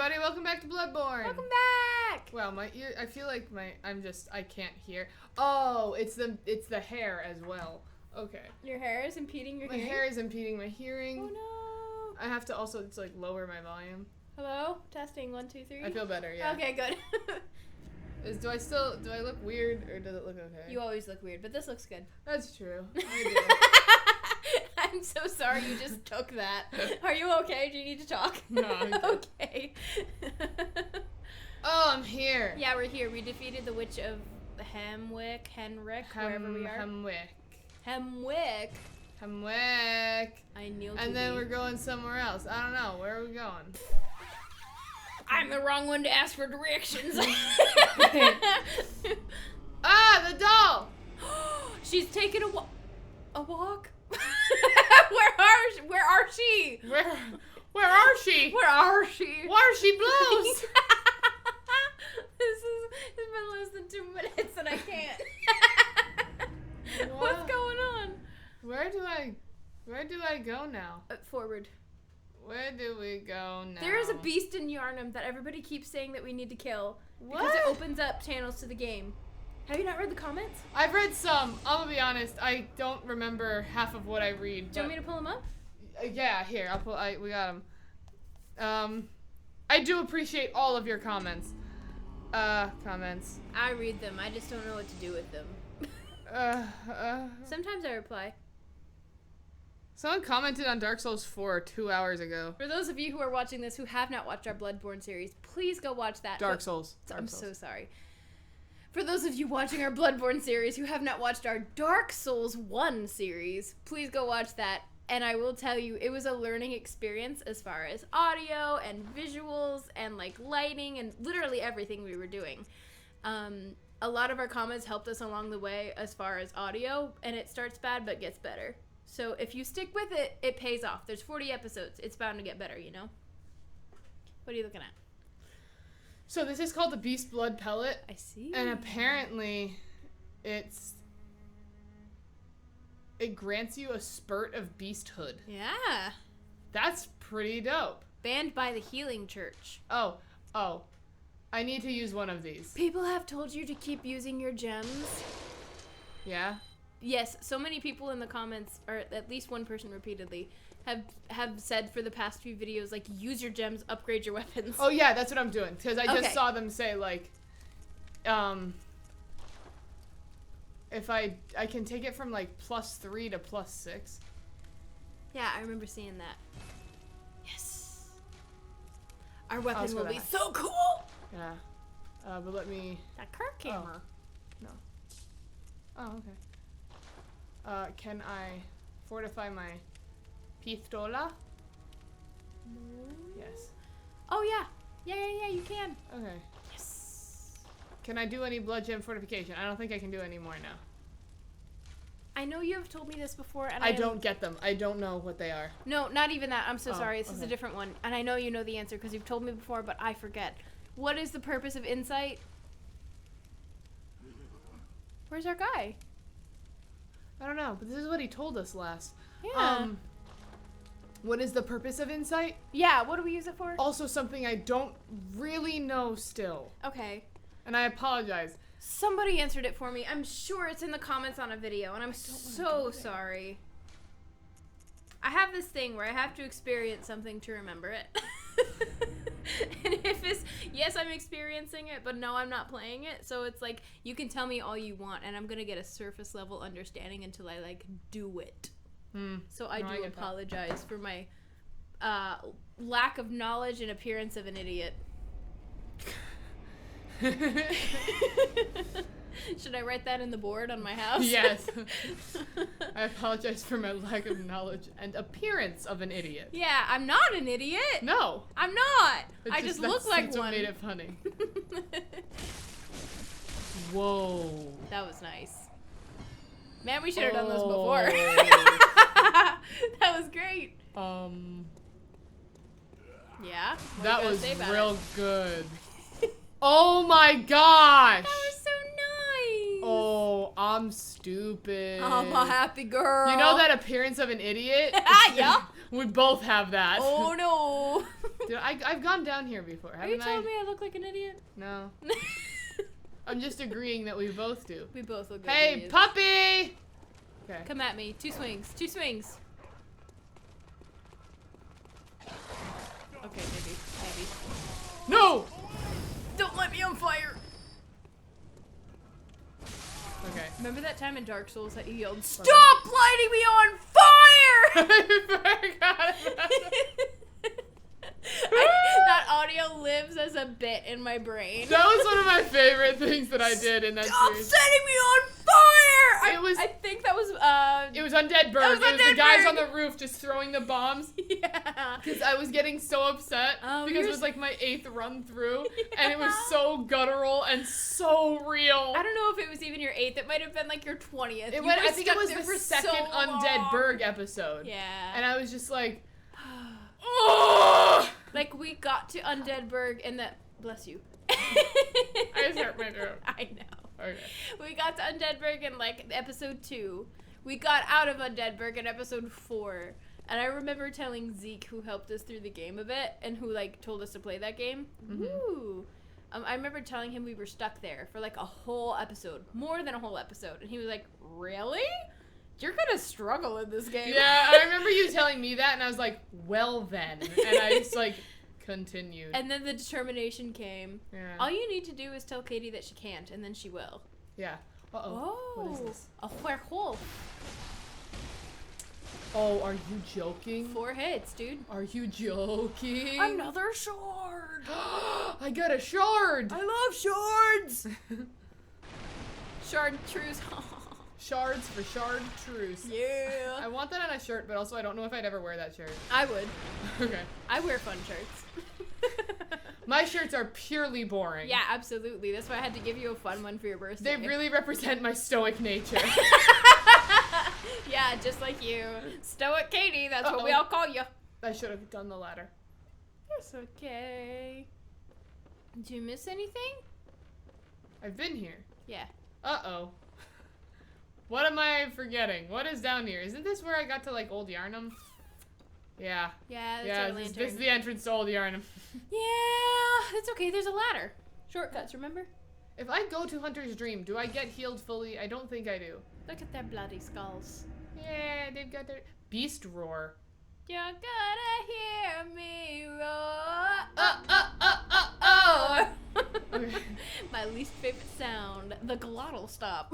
everybody, welcome back to Bloodborne. Welcome back. Wow, my ear, I feel like I can't hear. Oh, it's the hair as well. Okay. Your hair is impeding your hearing? My hair is impeding my hearing. Oh no. I have to also lower my volume. Hello? Testing 1, 2, 3. I feel better, yeah. Okay, good. Do I look weird or does it look okay? You always look weird, but this looks good. That's true. I do. I'm so sorry you just took that. Are you okay? Do you need to talk? No, I'm good. Okay. Oh, I'm here. Yeah, we're here. We defeated the Witch of Henwick, wherever we are. Hemwick. I kneel to And then thee. we're going somewhere else. I don't know. Where are we going? I'm the wrong one to ask for directions. Ah, the doll! She's taking a walk. Where are she? Where are she? Where are she? Where she blows? This has been less than 2 minutes and I can't. What? What's going on? Where do I go now? Forward. Where do we go now? There is a beast in Yarnum that everybody keeps saying that we need to kill. What? Because it opens up channels to the game. Have you not read the comments? I've read some. I'm gonna be honest. I don't remember half of what I read. Do you want me to pull them up? Yeah, here. We got them. I do appreciate all of your comments. Comments. I read them. I just don't know what to do with them. Sometimes I reply. Someone commented on Dark Souls 4 2 hours ago. For those of you who are watching this who have not watched our Bloodborne series, please go watch that. Dark Souls. I'm so sorry. For those of you watching our Bloodborne series who have not watched our Dark Souls 1 series, please go watch that. And I will tell you, it was a learning experience as far as audio and visuals and like lighting and literally everything we were doing. A lot of our comments helped us along the way as far as audio, and it starts bad but gets better. So if you stick with it, it pays off. There's 40 episodes. It's bound to get better, you know? What are you looking at? So this is called the Beast Blood Pellet. I see. And apparently it grants you a spurt of beasthood. Yeah. That's pretty dope. Banned by the Healing Church. Oh. I need to use one of these. People have told you to keep using your gems. Yeah? Yes, so many people in the comments, or at least one person repeatedly, have said for the past few videos, like, use your gems, upgrade your weapons. Oh yeah, that's what I'm doing. Because I just Okay. saw them say, like, if I can take it from, like, +3 to +6. Yeah, I remember seeing that. Yes. Our weapon will be so cool! Yeah. But let me... That card camera. No. Oh, okay. Can I fortify my pistola? No. Yes. Oh, yeah. Yeah, you can. Okay. Yes. Can I do any blood gem fortification? I don't think I can do any more now. I know you have told me this before, and I don't get them. I don't know what they are. No, not even that. I'm so sorry. This is a okay. different one. And I know you know the answer because you've told me before, but I forget. What is the purpose of insight? Where's our guy? I don't know, but this is what he told us last. Yeah. What is the purpose of insight? Yeah, what do we use it for? Also something I don't really know still. Okay. And I apologize. Somebody answered it for me. I'm sure it's in the comments on a video, and I'm so sorry. I have this thing where I have to experience something to remember it. And if it's, yes, I'm experiencing it, but no, I'm not playing it. So it's like, you can tell me all you want, and I'm going to get a surface level understanding until I, like, do it. So I do apologize for my lack of knowledge and appearance of an idiot. Should I write that in the board on my house? Yes. I apologize for my lack of knowledge and appearance of an idiot. Yeah, I'm not an idiot. No. I'm not. I just look like that's one. what made it funny. Whoa. That was nice. Man, we should have done this before. That was great. Yeah. That was real good. Oh my gosh. That was so nice. Oh, I'm stupid. I'm a happy girl. You know that appearance of an idiot? Yeah. We both have that. Oh no. Did I've gone down here before, Are you haven't telling me I look like an idiot? No. I'm just agreeing that we both do. We both look like Hey, idiots. puppy! Okay. Come at me. 2 swings. 2 swings. Okay, maybe. No! Don't let me on fire! Okay. Remember that time in Dark Souls that you yelled, "Stop lighting me on fire!" I forgot about that. That audio lives as a bit in my brain. That was one of my favorite things that I did in that Stop series. setting me on fire! I think that was It was Undead Bird. It was the guys on the roof just throwing the bombs. Yeah. Because I was getting so upset because it was like my 8th run through, and it was so guttural and so real. I don't know if it was even your 8th. It might have been like your 20th. I think it was the second Undead Berg episode. Yeah. And I was just like, oh! Like, we got to Undead Berg and that. Bless you. I just hurt my throat. I know. Okay. We got to Undeadburg in like episode 2. We got out of Undeadburg in episode 4. And I remember telling Zeke, who helped us through the game a bit, and who like told us to play that game. Mm-hmm. Ooh. I remember telling him we were stuck there for like a whole episode, more than a whole episode, and he was like, "Really? You're gonna struggle in this game." Yeah, I remember you telling me that, and I was like, "Well then," and I just like continued. And then the determination came. Yeah. All you need to do is tell Katie that she can't, and then she will. Yeah. Uh-oh. What is this? A werewolf. Oh, are you joking? 4 hits, dude. Are you joking? Another shard. I got a shard. I love shards. Shard truce. Shards for shard truce. Yeah. I want that on a shirt, but also I don't know if I'd ever wear that shirt. I would. Okay. I wear fun shirts. My shirts are purely boring. Yeah, absolutely. That's why I had to give you a fun one for your birthday. They really represent my stoic nature. Yeah, just like you. Stoic Katie, that's what we all call you. I should have done the latter. It's okay. Did you miss anything? I've been here. Yeah. Uh-oh. What am I forgetting? What is down here? Isn't this where I got to, like, Old Yarnum? Yeah. Yeah, that's Yeah, our this lantern. is the entrance to Old Yarnum. Yeah, it's okay. There's a ladder. Shortcuts, remember? If I go to Hunter's Dream, do I get healed fully? I don't think I do. Look at their bloody skulls. Yeah, they've got their... Beast Roar. You're gonna hear me roar. Oh! Okay. My least favorite sound, the glottal stop.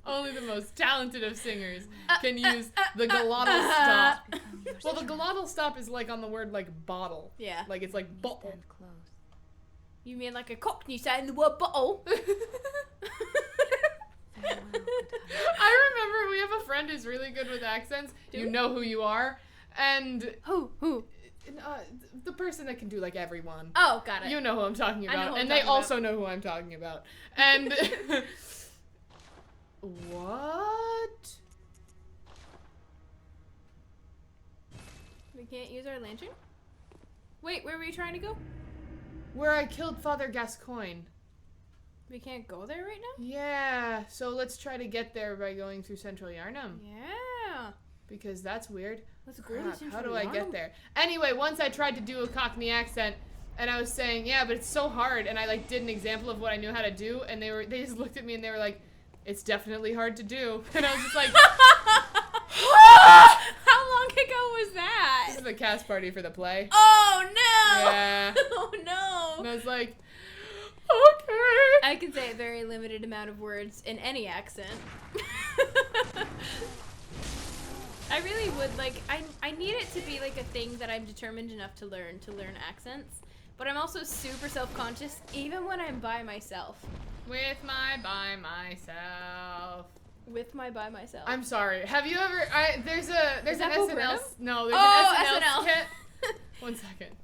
Only the most talented of singers can use the glottal stop. Well, the glottal stop is like on the word like bottle. Yeah. Like it's like bottle. You mean like a cockney saying the word bottle? I remember we have a friend who's really good with accents. Do You we? know who you are. And Who? the person that can do like everyone. Oh, got it. You know who I'm talking I know about. who I'm And they talking about. also know who I'm talking about. And what? We can't use our lantern? Wait, where were you trying to go? Where I killed Father Gascoigne. We can't go there right now? Yeah, so let's try to get there by going through Central Yarnum. Yeah. Because that's weird. Let's go Crap, to Central how do I get Yarnum. there? Anyway, once I tried to do a Cockney accent, and I was saying, yeah, but it's so hard, and I like did an example of what I knew how to do, and they just looked at me and they were like, it's definitely hard to do. And I was just like, How long ago was that? this is the cast party for the play. Oh no! Yeah. Oh no! And I was like, okay. I can say a very limited amount of words in any accent. I really would like. I need it to be like a thing that I'm determined enough to learn accents. But I'm also super self-conscious, even when I'm by myself. With my by myself. With my by myself. I'm sorry. Have you ever? There's an that Bo SNL. Burnham? No, there's Oh, an SNL SNL. skit. 1 second.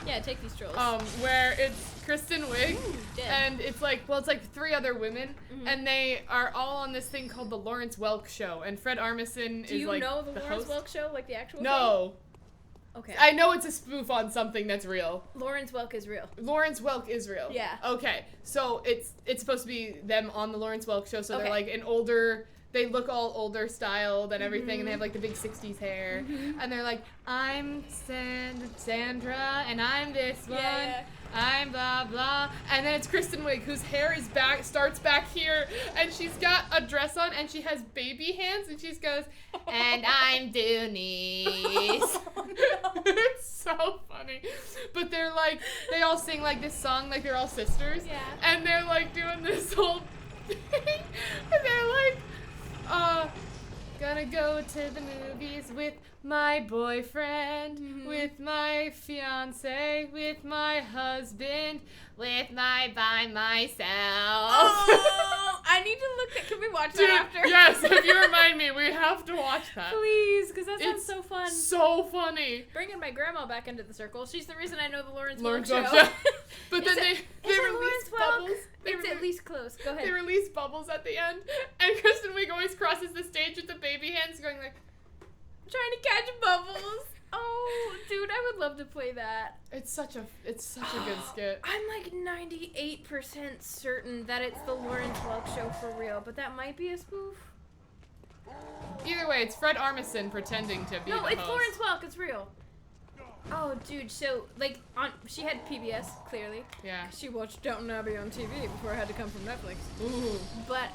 Yeah, take these trolls. Where it's Kristen Wiig, Ooh, dead. and it's like 3 other women, Mhm. and they are all on this thing called the Lawrence Welk Show, and Fred Armisen Do is you like know the Lawrence host. Welk show, like the actual No, thing? Okay. I know it's a spoof on something that's real. Lawrence Welk is real. Lawrence Welk is real. Yeah. Okay, so it's supposed to be them on the Lawrence Welk Show, so Okay. they're like an older they look all older styled and everything, and they have like the big 60s hair, and they're like, I'm Sandra, and I'm this one. Yeah. I'm blah blah, and then it's Kristen Wiig, whose hair is starts back here, and she's got a dress on, and she has baby hands, and she goes, and I'm Denise. Oh, no. It's so funny, but they're like, they all sing like this song, like they're all sisters, Yeah. and they're like doing this whole thing, and they're like, gonna go to the movies with my boyfriend, with my fiance, with my husband, by myself. Oh, I need to look at. Can we watch Dude, that after? yes, if you remind me, we have to watch that. Please, because that sounds It's so fun. So funny. Bringing my grandma back into the circle. She's the reason I know the Lawrence Lawrence Welk Welk show. show. But then they Lawrence release Welk? bubbles. It's at least close. Go ahead. They release bubbles at the end, and Kristen Wiig always crosses the stage with the baby hands, going like, Trying to catch bubbles. Oh, dude, I would love to play that. it's such a good skit. I'm like 98% certain that it's the Lawrence Welk show for real, but that might be a spoof. Either way, it's Fred Armisen pretending to be No, the it's host. Lawrence Welk. It's real. Oh, dude. So, like, she had PBS, clearly. Yeah. She watched Downton Abbey on TV before it had to come from Netflix. Ooh. But,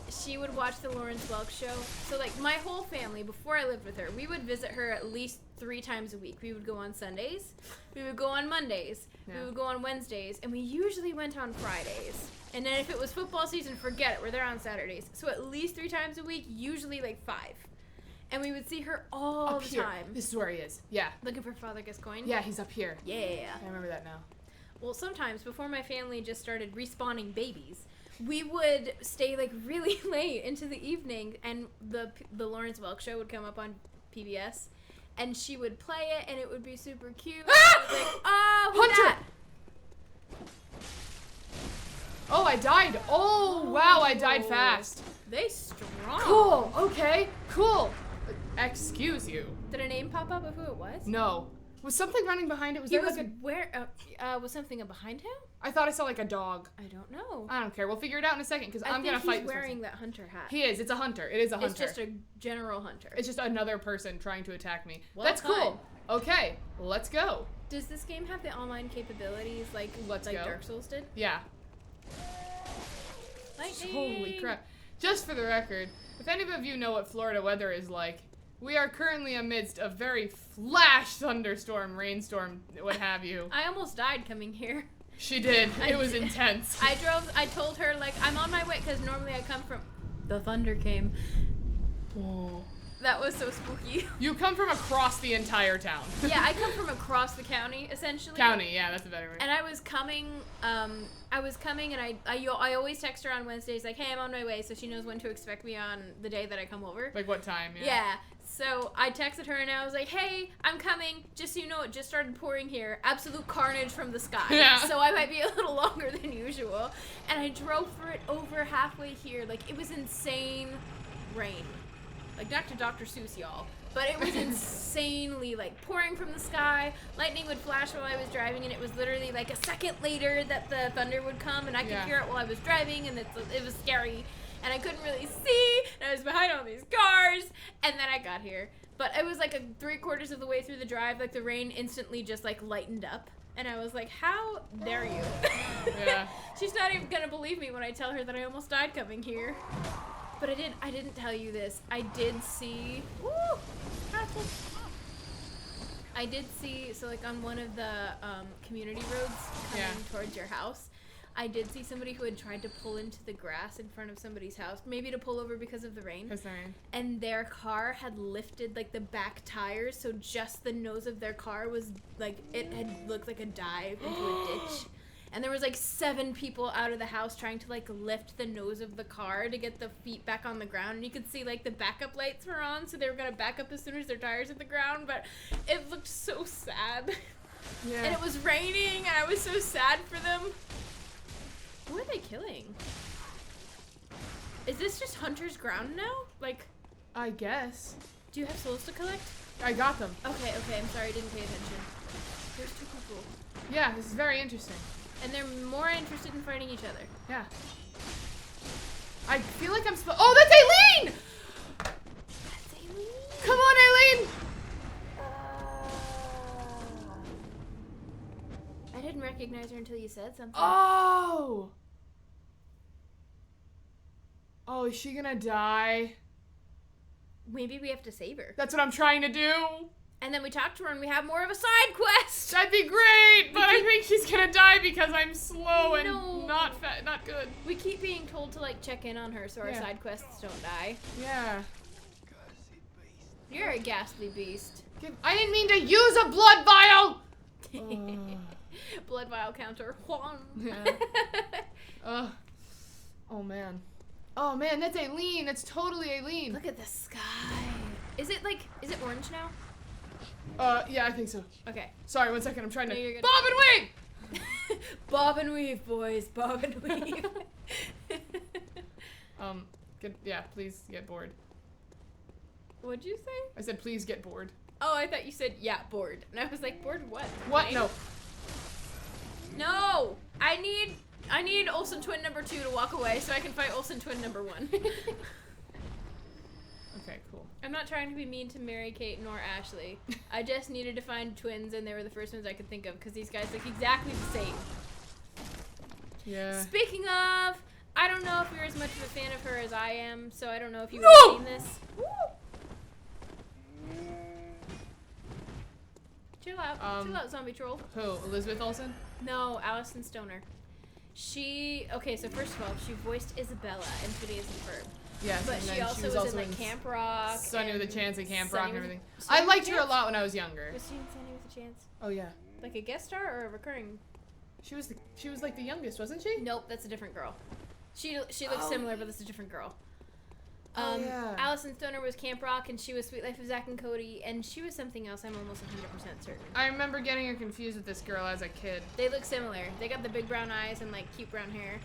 she would watch the Lawrence Welk show. So, like, my whole family, before I lived with her, we would visit her at least 3 times a week. We would go on Sundays. We would go on Mondays. Yeah. We would go on Wednesdays. And we usually went on Fridays. And then if it was football season, forget it. We're there on Saturdays. So at least 3 times a week, usually like 5. And we would see her all Up the here. time. This is where he is. Yeah. Looking for Father Gascoigne? Yeah, he's up here. Yeah. I remember that now. Well, sometimes before my family just started respawning babies, we would stay like really late into the evening, and the Lawrence Welk show would come up on PBS, and she would play it, and it would be super cute. And I was like, oh, who's Hunter! that? Oh, I died. Oh, wow, I died fast. They strong. Cool. Okay. Cool. Excuse you. Did a name pop up of who it was? No. Was something running behind it? Was He there was like a... where? Was something behind him? I thought I saw like a dog. I don't know. I don't care. We'll figure it out in a second because I'm gonna he's fight this wearing person. that hunter hat. He is. It's a hunter. It is a hunter. It's just a general hunter. It's just another person trying to attack me. Well, That's fine. cool. Okay, let's go. Does this game have the online capabilities like Let's go. Dark Souls did? Yeah. Lightning. Holy crap. Just for the record, if any of you know what Florida weather is like, we are currently amidst a very flash thunderstorm, rainstorm, what have you. I almost died coming here. She did. It was intense. I told her, like, I'm on my way, because normally I come from... The thunder came. Whoa. That was so spooky. You come from across the entire town. Yeah, I come from across the county, essentially. County, yeah, that's a better word. And I was coming, and I always text her on Wednesdays, like, hey, I'm on my way, so she knows when to expect me on the day that I come over. Like what time, Yeah. So I texted her and I was like, hey, I'm coming. Just so you know, it just started pouring here. Absolute carnage from the sky. Yeah. So I might be a little longer than usual. And I drove for it over halfway here. Like, it was insane rain. Like, not to Dr. Seuss, y'all. But it was insanely, like, pouring from the sky. Lightning would flash while I was driving, and it was literally, like, a second later that the thunder would come, and I could hear it while I was driving, and it was scary. And I couldn't really see, and I was behind all these cars, and then I got here. But it was, like, 3/4 of the way through the drive, like, the rain instantly just, like, lightened up. And I was like, how dare you? Yeah. She's not even gonna believe me when I tell her that I almost died coming here. But I didn't tell you this. I did see... Woo! I did see, so like on one of the community roads coming towards your house, I did see somebody who had tried to pull into the grass in front of somebody's house, maybe to pull over because of the rain. And their car had lifted like the back tires, so just the nose of their car was like, it had looked like a dive into a ditch. And there was like 7 people out of the house trying to like lift the nose of the car to get the feet back on the ground. And you could see like the backup lights were on, so they were gonna back up as soon as their tires hit the ground. But it looked so sad. Yeah. And it was raining, and I was so sad for them. Who are they killing? Is this just Hunter's ground now? Like, I guess. do you have souls to collect? I got them. Okay, I'm sorry, I didn't pay attention. There's 2 people. Yeah, this is very interesting. And they're more interested in fighting each other. Yeah. I feel like I'm oh, that's Eileen! That's Eileen. Come on, Eileen! I didn't recognize her until you said something. Oh! Oh, is she gonna die? Maybe we have to save her. That's what I'm trying to do. And then we talk to her and we have more of a side quest. That'd be great, but I think she's gonna die because I'm slow and not good. We keep being told to like check in on her so our side quests don't die. Yeah. You're a ghastly beast. I didn't mean to use a blood vial! Blood vial counter. Yeah. Oh man. Oh man, that's Eileen. That's totally Eileen. Look at the sky. Is it orange now? Yeah, I think so. Okay. Sorry, 1 second. I'm trying to you're good. bob and weave! Bob and weave, boys. Bob and weave. Please get bored. What'd you say? I said please get bored. Oh, I thought you said bored. And I was like, bored what? What? No. No! I need Olsen twin number 2 to walk away so I can fight Olsen twin number 1. Okay, cool. I'm not trying to be mean to Mary Kate nor Ashley. I just needed to find twins and they were the first ones I could think of because these guys look exactly the same. Yeah. Speaking of, I don't know if you're as much of a fan of her as I am, so I don't know if you've seen this. Chill out, zombie troll. Who? Elizabeth Olsen? No, Allison Stoner. Okay, so first of all, she voiced Isabella in Phineas and Ferb. Yes, but and she then also was in like Camp Rock. Sunny with a Chance at Camp Rock and everything. Sunny I with liked a her a Chance? lot when I was younger. Was she in Sunny with a Chance? Oh yeah. Like a guest star or a recurring? She was like the youngest, wasn't she? Nope, that's a different girl. She looks similar, but that's a different girl. Yeah. Allison Stoner was Camp Rock, and she was Sweet Life of Zack and Cody, and she was something else. I'm almost 100% certain. I remember getting her confused with this girl as a kid. They look similar. They got the big brown eyes and like cute brown hair.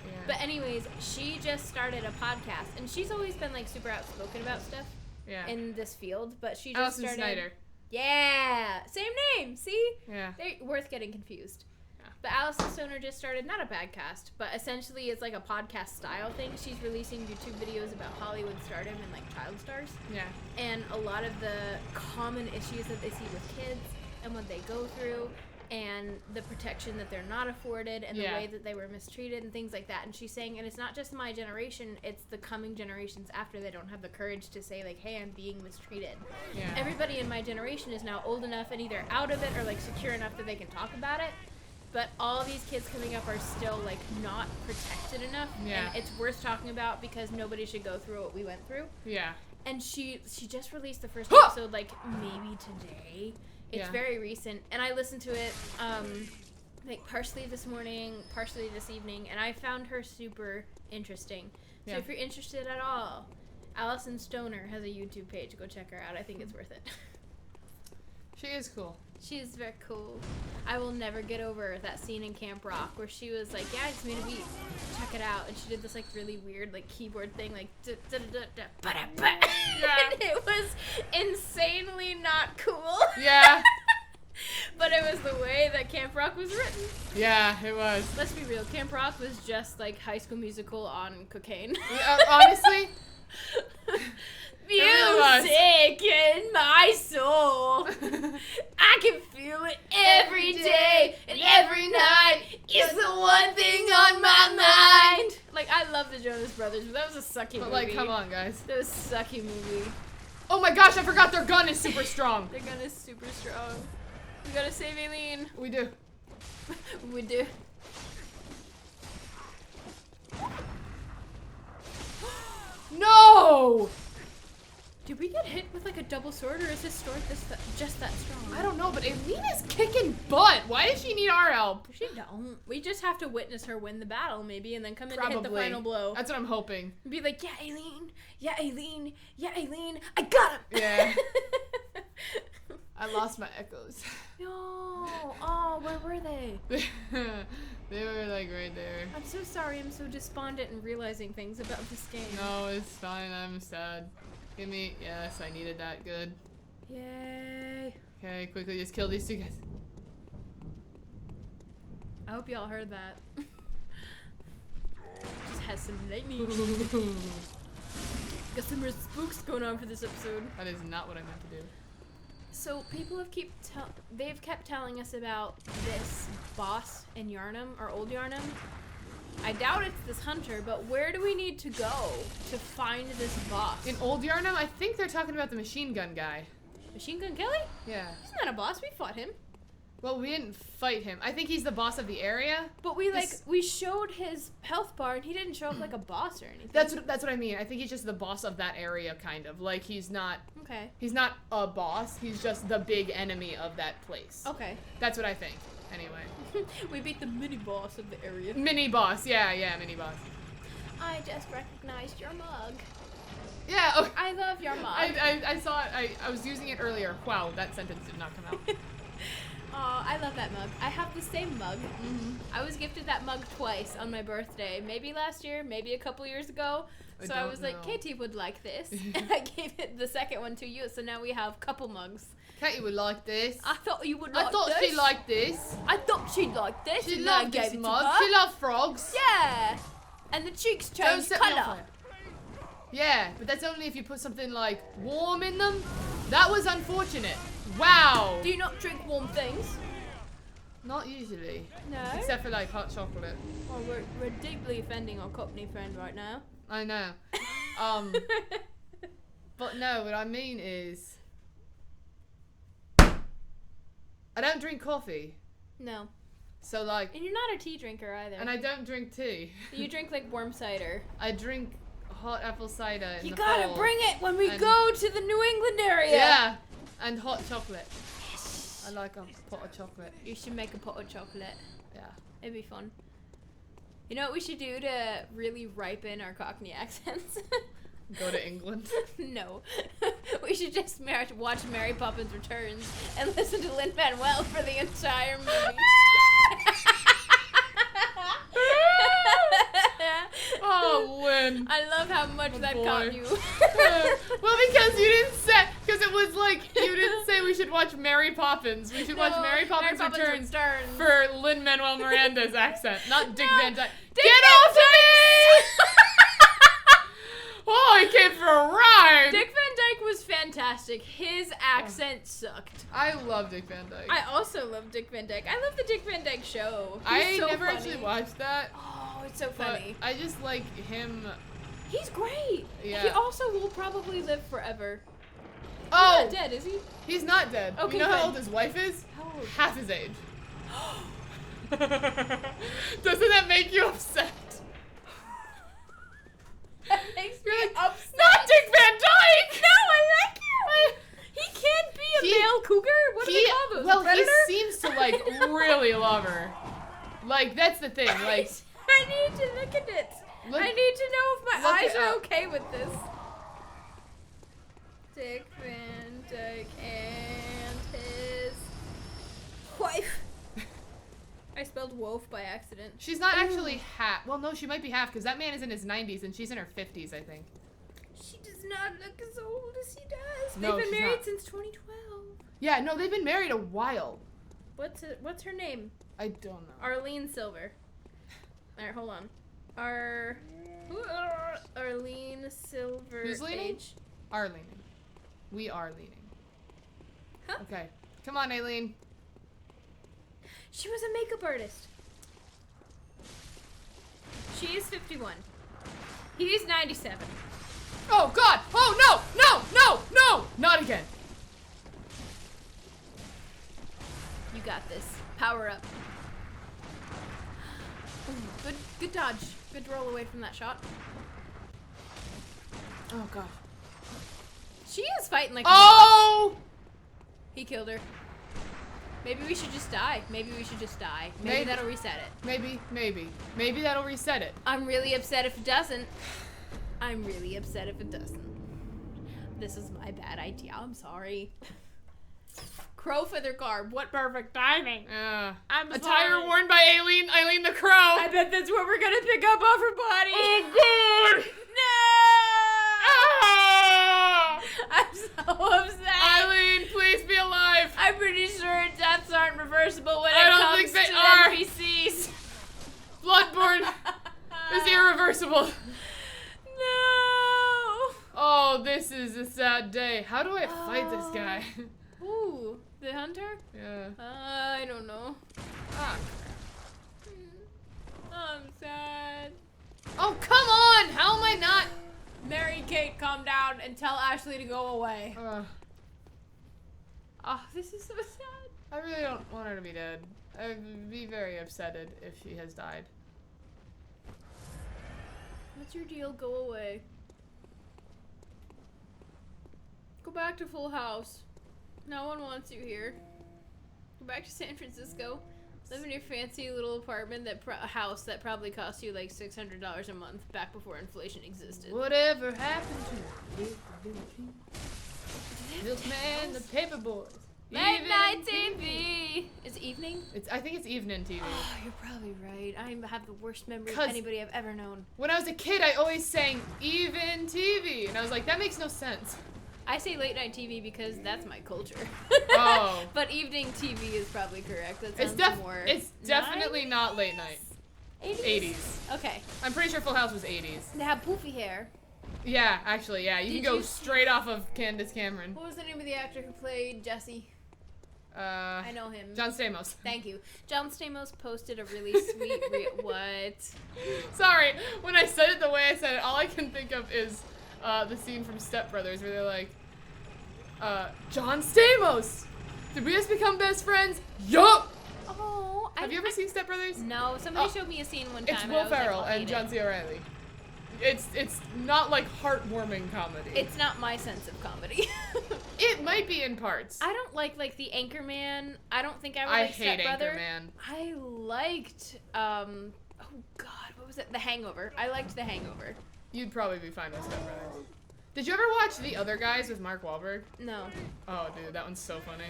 Yeah. But anyways, she just started a podcast, and she's always been like super outspoken about stuff. Yeah. In this field, but she just Allison started. Snyder. Yeah, same name. See? Yeah. They're worth getting confused. Yeah. But Allison Stoner just started not a badcast, but essentially it's like a podcast style thing. She's releasing YouTube videos about Hollywood stardom and like child stars. Yeah. And a lot of the common issues that they see with kids and what they go through and the protection that they're not afforded and the way that they were mistreated and things like that. And she's saying, and it's not just my generation, it's the coming generations after they don't have the courage to say like, hey, I'm being mistreated. Yeah. Everybody in my generation is now old enough and either out of it or like secure enough that they can talk about it. But all these kids coming up are still like not protected enough. Yeah. And it's worth talking about because nobody should go through what we went through. Yeah. And she just released the first episode like maybe today. It's very recent, and I listened to it like partially this morning, partially this evening, and I found her super interesting. So if you're interested at all, Allison Stoner has a YouTube page. Go check her out. I think it's worth it. She is cool. She is very cool. I will never get over that scene in Camp Rock where she was like, yeah, I just made a beat. Check it out. And she did this like really weird like keyboard thing like and it was insanely not cool. Yeah. But it was the way that Camp Rock was written. Yeah, it was. Let's be real. Camp Rock was just like High School Musical on cocaine. Honestly. Music in my soul. I can feel it every day and every night. It's the one thing on my mind. Like, I love the Jonas Brothers, but that was a sucky movie. But like, come on, guys. That was a sucky movie. Oh my gosh, I forgot their gun is super strong. Their gun is super strong. We gotta save Eileen. We do. We do. No! Did we get hit with like a double sword, or is this sword just that strong? I don't know, but Eileen is kicking butt. Why does she need our help? She don't. We just have to witness her win the battle, maybe, and then come in Probably. to hit the final blow. That's what I'm hoping. Be like, yeah, Eileen. Yeah, Eileen. Yeah, Eileen. I got him. Yeah. I lost my echoes. No. Oh, where were they? They were like right there. I'm so sorry. I'm so despondent and realizing things about this game. No, it's fine. I'm sad. Give me. Yes, I needed that. Good. Yay. Okay, quickly just kill these two guys. I hope y'all heard that. Just has some lightning. Got some real spooks going on for this episode. That is not what I meant to do. So people have they've kept telling us about this boss in Yarnum, or Old Yarnum. I doubt it's this hunter, but where do we need to go to find this boss? In Old Yarnum, I think they're talking about the machine gun guy. Machine Gun Kelly? Yeah. He's not a boss. We fought him. Well, we didn't fight him. I think he's the boss of the area. But we showed his health bar, and he didn't show up like a boss or anything. That's what I mean. I think he's just the boss of that area, kind of. Like, he's not... Okay. He's not a boss. He's just the big enemy of that place. Okay. That's what I think. Anyway. We beat the mini-boss of the area. Mini-boss. Yeah, mini-boss. I just recognized your mug. Yeah. Okay. I love your mug. I saw it. I was using it earlier. Wow, that sentence did not come out. Aw, I love that mug. I have the same mug. Mm-hmm. I was gifted that mug twice on my birthday. Maybe last year, maybe a couple years ago. So I was like, Katie would like this. And I gave it the second one to you, so now we have couple mugs. Katie would like this. I thought you would like this. I thought she liked this. I thought she'd like this. She and loved I this gave it mug. to her. She loved frogs. Yeah. And the cheeks Don't change set me on colour. fire. Yeah, but that's only if you put something like warm in them. That was unfortunate. Wow. Do you not drink warm things? Not usually. No. Except for like hot chocolate. Well, we're deeply offending our Cockney friend right now. I know. But no, what I mean is, I don't drink coffee. No. So like. And you're not a tea drinker either. And I don't drink tea. You drink like warm cider. I drink hot apple cider in You the gotta fall. bring it when we go to the New England area. Yeah, and hot chocolate. I like a pot of chocolate. You should make a pot of chocolate. Yeah. It'd be fun. You know what we should do to really ripen our Cockney accents? Go to England. No. We should just watch Mary Poppins Returns and listen to Lin-Manuel for the entire movie. Oh, Lynn. I love how much that boy. caught you. Well, because you didn't say, because it was like, you didn't say we should watch Mary Poppins. We should watch Mary Poppins Returns for Lin-Manuel Miranda's accent, not Dick Van Dyke. Dick Get Van off me! Oh, he came for a ride! Dick Van Dyke was fantastic. His accent sucked. I love Dick Van Dyke. I also love Dick Van Dyke. I love the Dick Van Dyke Show. I so never funny. actually watched that. Oh, it's so But funny. I just like him. He's great. Yeah. He also will probably live forever. Oh! He's not dead, is he? He's not dead. Okay, you know how good. old his wife is? How old? Half his age. Doesn't that make you upset? That makes me upset. Not Dick Van Dyke! No, I like him. He can't be a male cougar. What do they call those? Well, a predator? he seems to like really love her. Like that's the thing. Like I need to look at it. Look- I need to know if my look eyes it are up. okay with this. Dick Van Dyke and his wife. I spelled wolf by accident. she's not actually half. Well, no, she might be half because that man is in his 90s and she's in her 50s, I think. She does not look as old as he does. No, They've been she's married not. since 2012. Yeah, no, they've been married a while. What's her name? I don't know. Arlene Silver. Alright, hold on. Arlene Silver. Who's leaning? Age. Are leaning. We are leaning. Huh? Okay. Come on, Eileen. She was a makeup artist. She is 51. He is 97. Oh, God! Oh, no! No! No! No! Not again. You got this. Power up. Ooh, good dodge. Good roll away from that shot. Oh, God. She is fighting like Oh! He killed her. Maybe we should just die. Maybe we should just die. Maybe Maybe. that'll reset it. Maybe that'll reset it. I'm really upset if it doesn't. I'm really upset if it doesn't. This is my bad idea. I'm sorry. Crow feather carb. What perfect timing. I'm A a tire tire worn by Eileen the Crow. I bet that's what we're gonna pick up off her body. Oh, God! No! Ah! I'm so upset. Eileen, please be alive. I'm pretty sure deaths aren't reversible when I it don't comes think they to are. NPCs. Bloodborne is irreversible. guy. Ooh, the hunter? Yeah. I don't know. Ah. I'm sad. Oh, come on! How am I not? Mary Kate, calm down and tell Ashley to go away. Oh, this is so sad. I really don't want her to be dead. I'd be very upsetted if she has died. What's your deal? Go away. Go back to Full House. No one wants you here. Go back to San Francisco. Live in your fancy little apartment house that probably cost you like $600 a month back before inflation existed. Whatever happened to Milkman, the Paperboys. Late night TV. Is it evening? I think it's evening TV. Oh, you're probably right. I have the worst memory of anybody I've ever known. When I was a kid, I always sang even TV, and I was like, that makes no sense. I say late night TV because that's my culture. Oh. But evening TV is probably correct. That sounds more. It's definitely not late night. 80s? 80s. Okay. I'm pretty sure Full House was 80s. They have poofy hair. Yeah, actually, yeah. You Did can go you straight off of Candace Cameron. What was the name of the actor who played Jesse? I know him. John Stamos. Thank you. John Stamos posted a really sweet what? Sorry, when I said it the way I said it, all I can think of is the scene from Step Brothers where they're like, John Stamos! Did we just become best friends? Yup! Oh, Have you ever seen Step Brothers? No, somebody showed me a scene one time. It's and Will I was like, Ferrell I'll and hate John it. C. Reilly. It's not like heartwarming comedy. It's not my sense of comedy. It might be in parts. I don't like the Anchorman. I don't think I would I like hate Step Brother. Anchorman. I liked oh god, what was it? The Hangover. I liked The Hangover. You'd probably be fine with Step Brothers. Did you ever watch The Other Guys with Mark Wahlberg? No. Oh, dude, that one's so funny.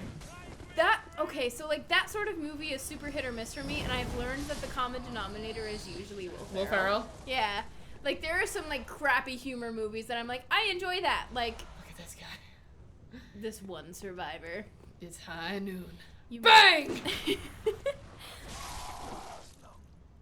So like that sort of movie is super hit or miss for me, and I've learned that the common denominator is usually Will Ferrell. Will Ferrell? Yeah. Like there are some like crappy humor movies that I'm like, I enjoy that. Like Look at this guy. this one Survivor. It's high noon. You Bang!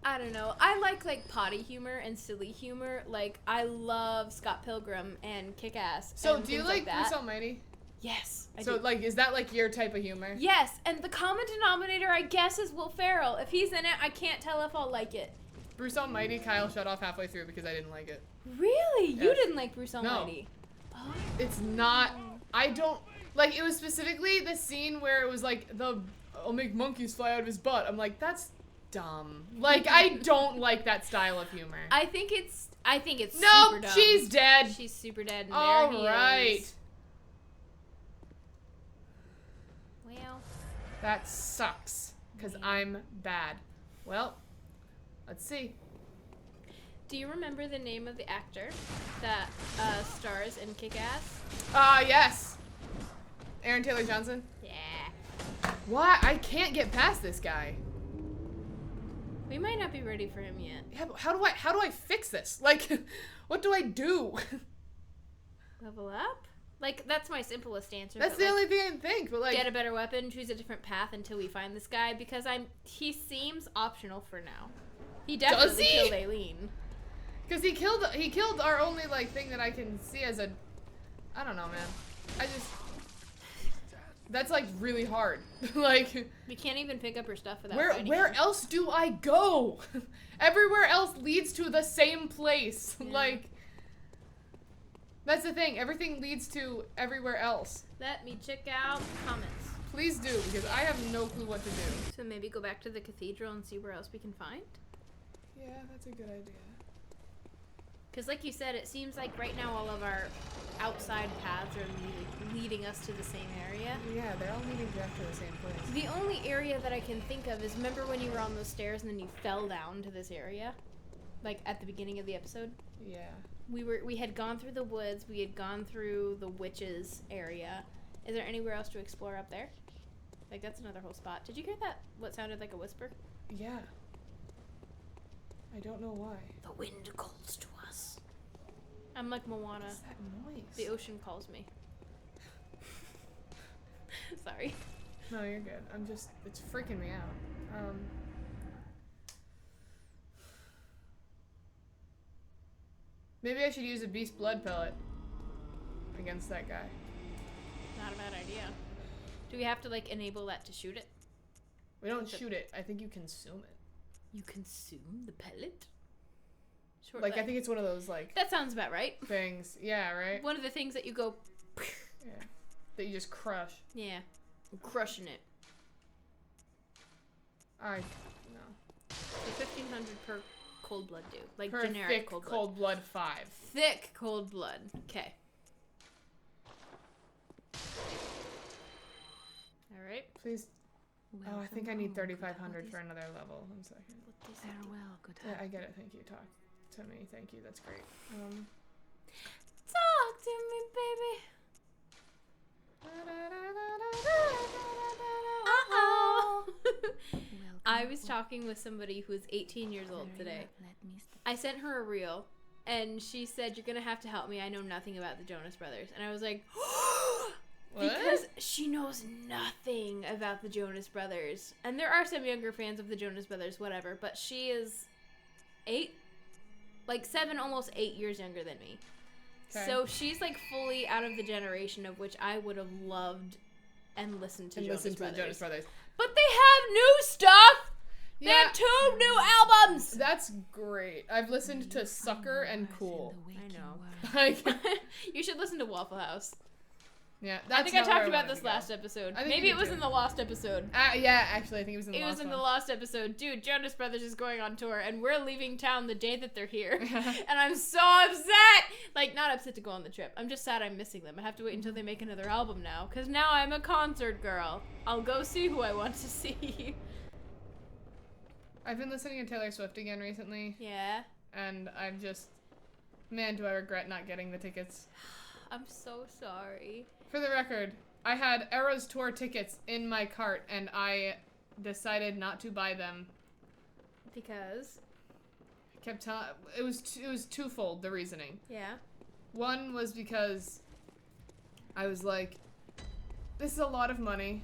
I don't know. I like potty humor and silly humor. Like I love Scott Pilgrim and Kick-Ass. So and do you things like that. Bruce Almighty? Yes. I So do. like, is that like your type of humor? Yes, and the common denominator I guess is Will Ferrell. If he's in it, I can't tell if I'll like it. Bruce Almighty, Kyle shut off halfway through because I didn't like it. Really? Yes. You didn't like Bruce Almighty? No. Oh. It's not. I don't like. It was specifically the scene where it was like I'll make monkeys fly out of his butt. I'm like, that's dumb. Like I don't like that style of humor. I think it's No, super dumb. she's dead. She's super dead. And All there he right. is. Well, That sucks because I'm bad. Well, let's see. do you remember the name of the actor that stars in Kick-Ass? Yes. Aaron Taylor Johnson. Yeah. Why? I can't get past this guy. We might not be ready for him yet. Yeah, but how do I fix this? Like, what do I do? Level up? Like, that's my simplest answer. That's but, the only thing I can think. But like, get a better weapon, choose a different path until we find this guy, because he seems optional for now. He definitely killed Eileen. Because he killed our only like thing that I can see as a, I don't know, man. That's like really hard. Like, We can't even pick up her stuff without where else do I go? Everywhere else leads to the same place. Yeah. Like, that's the thing. Everything leads to everywhere else. Let me check out comments. Please do, because I have no clue what to do. So maybe go back to the cathedral and see where else we can find? Yeah, that's a good idea. Because like you said, it seems like right now all of our outside paths are leading us to the same area. Yeah, they're all leading back to the same place. The only area that I can think of is, remember when you were on those stairs and then you fell down to this area? Like at the beginning of the episode? Yeah. We had gone through the woods, we had gone through the witches area. Is there anywhere else to explore up there? Like that's another whole spot. Did you hear that? What sounded like a whisper? Yeah. I don't know why. The wind calls to us. I'm like Moana. What's that noise? The ocean calls me. Sorry. No, you're good. It's freaking me out. Maybe I should use a beast blood pellet against that guy. Not a bad idea. Do we have to, like, enable that to shoot it? We don't shoot it. I think you consume it. You consume the pellet? Short Like, leg. I think it's one of those, like... That sounds about right. Things. Yeah, right? One of the things that you go... Yeah. That you just crush. Yeah. I'm crushing it. No. So 1,500 per cold blood do. Like, Per generic thick cold blood. 5. Thick cold blood. Okay. Alright. Please. I think I need 3,500 for another level. 1 second. Farewell, good Yeah, I get it. Thank you. Talk to me. Thank you. That's great. Talk to me, baby. Uh-oh. I was talking with somebody who was 18 years old today. I sent her a reel, and she said, "You're gonna have to help me. I know nothing about the Jonas Brothers." And I was like, because she knows nothing about the Jonas Brothers. And there are some younger fans of the Jonas Brothers, whatever, but she is 7, almost 8 years younger than me. Okay. So she's like fully out of the generation of which I would have loved and listened to Jonas Brothers. The Jonas Brothers. But they have new stuff! They Yeah. have 2 new albums! That's great. I've listened to Sucker and Cool. I know. Like, You should listen to Waffle House. yeah, I think I talked about this last episode. I think Maybe you it did was too. in the Lost episode. Yeah, actually, I think it was in the It last was in one. the Lost episode. Dude, Jonas Brothers is going on tour, and we're leaving town the day that they're here. And I'm so upset! Like, not upset to go on the trip. I'm just sad I'm missing them. I have to wait until they make another album now, because now I'm a concert girl. I'll go see who I want to see. I've been listening to Taylor Swift again recently, Yeah. and I'm just... Man, do I regret not getting the tickets. I'm so sorry. For the record, I had Eras Tour tickets in my cart, and I decided not to buy them. Because? I kept telling... It was twofold, the reasoning. Yeah. One was because I was like, this is a lot of money.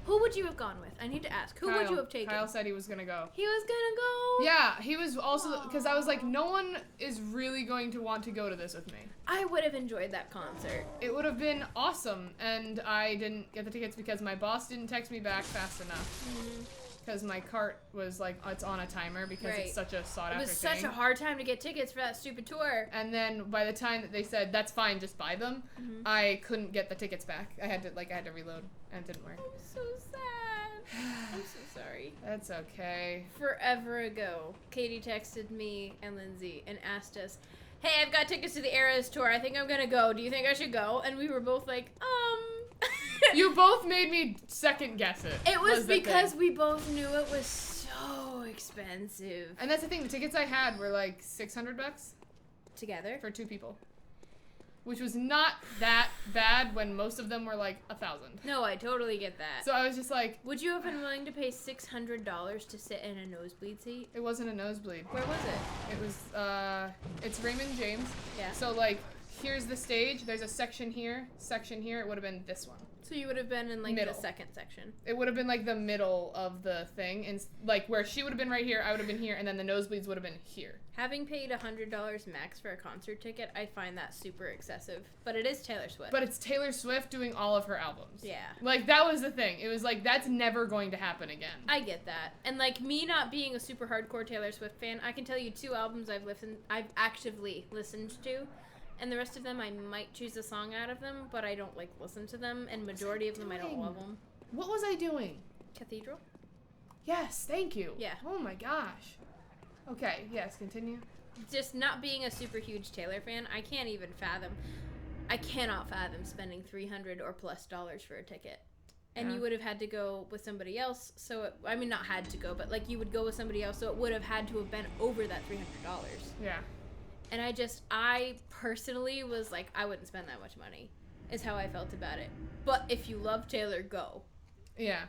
Who would you have gone with? I need to ask. Who would you have taken? Kyle said he was gonna go. He was gonna go? Yeah, he was also... Because I was like, no one is really going to want to go to this with me. I would have enjoyed that concert. It would have been awesome, and I didn't get the tickets because my boss didn't text me back fast enough. Because my cart was like, it's on a timer because Right. it's such a sought after It thing. was such a hard time to get tickets for that stupid tour. And then by the time that they said, that's fine, just buy them, I couldn't get the tickets back. I had to reload, and it didn't work. I'm so sad. I'm so sorry. That's okay. Forever ago, Katie texted me and Lindsay and asked us, "Hey, I've got tickets to the Eras tour. I think I'm gonna go. Do you think I should go?" And we were both like, You both made me second guess it. It was the because thing. we both knew it was so expensive. And that's the thing, the tickets I had were like $600 Together? for 2 people. Which was not that bad when most of them were like 1,000. No, I totally get that. So I was just like, Would you have been willing to pay $600 to sit in a nosebleed seat? it wasn't a nosebleed. Where was it? It was, it's Raymond James. Yeah. So like, here's the stage, there's a section here, it would have been this one. So you would have been in like Middle. the second section. It would have been like the middle of the thing, and like where she would have been right here, I would have been here, and then the nosebleeds would have been here. Having paid $100 max for a concert ticket, I find that super excessive. But it is Taylor Swift. But it's Taylor Swift doing all of her albums. Yeah. Like, that was the thing. It was like, that's never going to happen again. I get that. And like me not being a super hardcore Taylor Swift fan, I can tell you 2 albums I've actively listened to. And the rest of them, I might choose a song out of them, but I don't, like, listen to them. And majority of them, I don't love them. What was I doing? Cathedral? Yes, thank you. Yeah. Oh my gosh. Okay, yes, continue. Just not being a super huge Taylor fan, I cannot fathom spending $300 or plus for a ticket. And Yeah. you would have had to go with somebody else, so not had to go, but like you would go with somebody else, so it would have had to have been over that $300. Yeah. And I personally was like, I wouldn't spend that much money, is how I felt about it. But if you love Taylor, go. Yeah.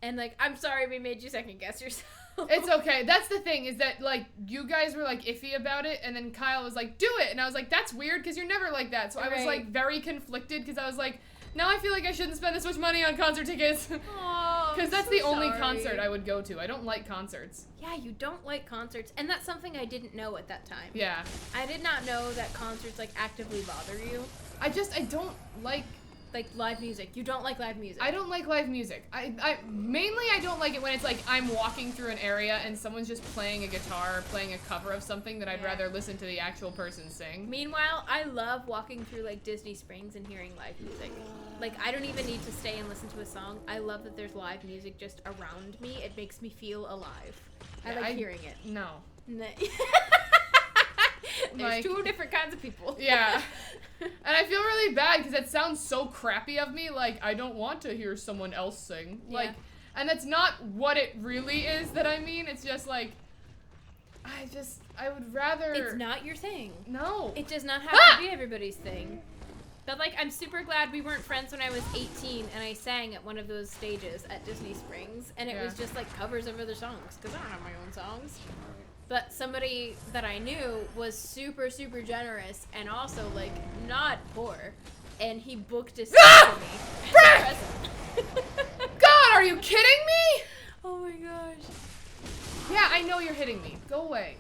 And like, I'm sorry we made you second guess yourself. It's okay. That's the thing, is that, like, you guys were, like, iffy about it, and then Kyle was like, do it! And I was like, that's weird, because you're never like that. So I was, like, very conflicted, because I was like, now I feel like I shouldn't spend this much money on concert tickets. Aw. Because that's so the only sorry. concert I would go to. I don't like concerts. Yeah, you don't like concerts, and that's something I didn't know at that time. Yeah. I did not know that concerts like actively bother you. I don't like live music. You don't like live music. I don't like live music. I mainly I don't like it when it's like I'm walking through an area and someone's just playing a guitar or playing a cover of something that I'd rather listen to the actual person sing. Meanwhile, I love walking through like Disney Springs and hearing live music. Like, I don't even need to stay and listen to a song. I love that there's live music just around me. It makes me feel alive. I like hearing it. No. There's two different kinds of people. Yeah. And I feel really bad because it sounds so crappy of me. Like, I don't want to hear someone else sing. Like, and that's not what it really is that I mean. It's just like, I would rather. It's not your thing. No. It does not have to be everybody's thing. But, like, I'm super glad we weren't friends when I was 18 and I sang at one of those stages at Disney Springs. And it was just, like, covers of other songs. Because I don't have my own songs. But somebody that I knew was super, super generous and also, like, not poor. And he booked a seat for me as a present. God, are you kidding me? Oh my gosh. Yeah, I know you're hitting me. Go away.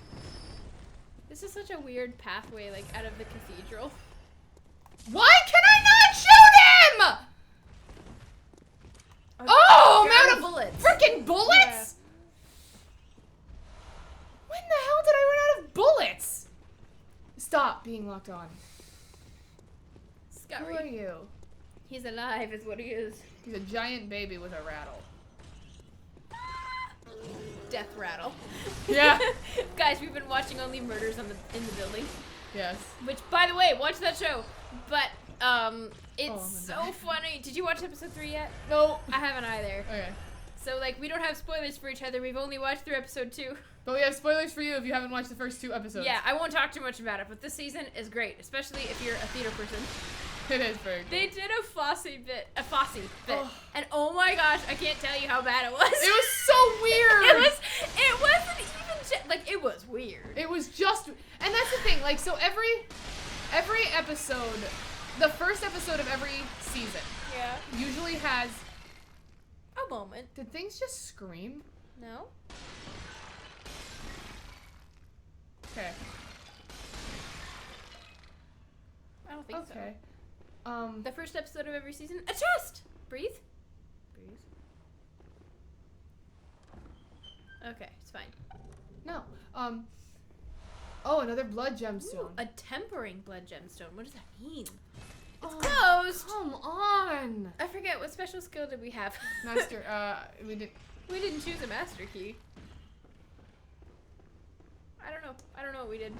This is such a weird pathway, like, out of the cathedral. Why can I not shoot him? Oh, I'm out of bullets. Freaking bullets? Yeah. When the hell did I run out of bullets? Stop being locked on. Scurry. Who are you? He's alive, is what he is. He's a giant baby with a rattle. Death rattle. Yeah. Guys, we've been watching Only Murders in the Building. Yes. Which, by the way, watch that show. But, it's so funny. Did you watch episode 3 yet? No. I haven't either. Okay. So, like, we don't have spoilers for each other. We've only watched through episode 2. But we have spoilers for you if you haven't watched the first 2 episodes. Yeah, I won't talk too much about it, but this season is great, especially if you're a theater person. It is very good. They did a Fosse bit, and oh my gosh, I can't tell you how bad it was. It was so weird. It wasn't even, like, it was weird. It was just, and that's the thing, like, so every episode, the first episode of every season usually has a moment. Did things just scream? No. Okay. I don't think so. Okay. The first episode of every season, a chest! Breathe. Breathe. Okay, it's fine. No. Oh, another blood gemstone. Ooh, a tempering blood gemstone. What does that mean? It's Oh, closed! come on! I forget, what special skill did we have? Master, we didn't choose a master key. I don't know what we did.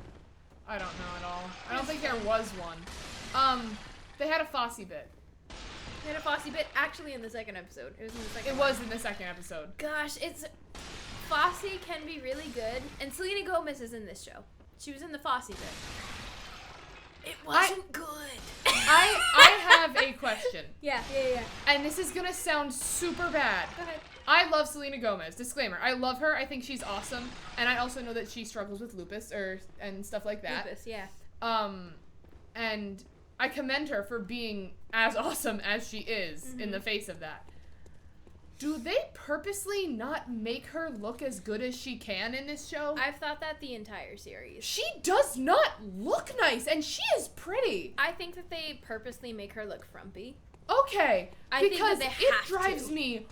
I don't know at all. I don't think there was one. They had a Fosse bit. They had a Fosse bit actually in the second episode. It was in the second It was in the second episode. Gosh, Fosse can be really good. And Selena Gomez is in this show. She was in the Fosse bit. It wasn't good. I have a question. Yeah. And this is gonna sound super bad. Go ahead. I love Selena Gomez. Disclaimer. I love her. I think she's awesome. And I also know that she struggles with lupus and stuff like that. Lupus, yeah. And I commend her for being as awesome as she is in the face of that. Do they purposely not make her look as good as she can in this show? I've thought that the entire series. She does not look nice, and she is pretty. I think that they purposely make her look frumpy. Okay, because it drives me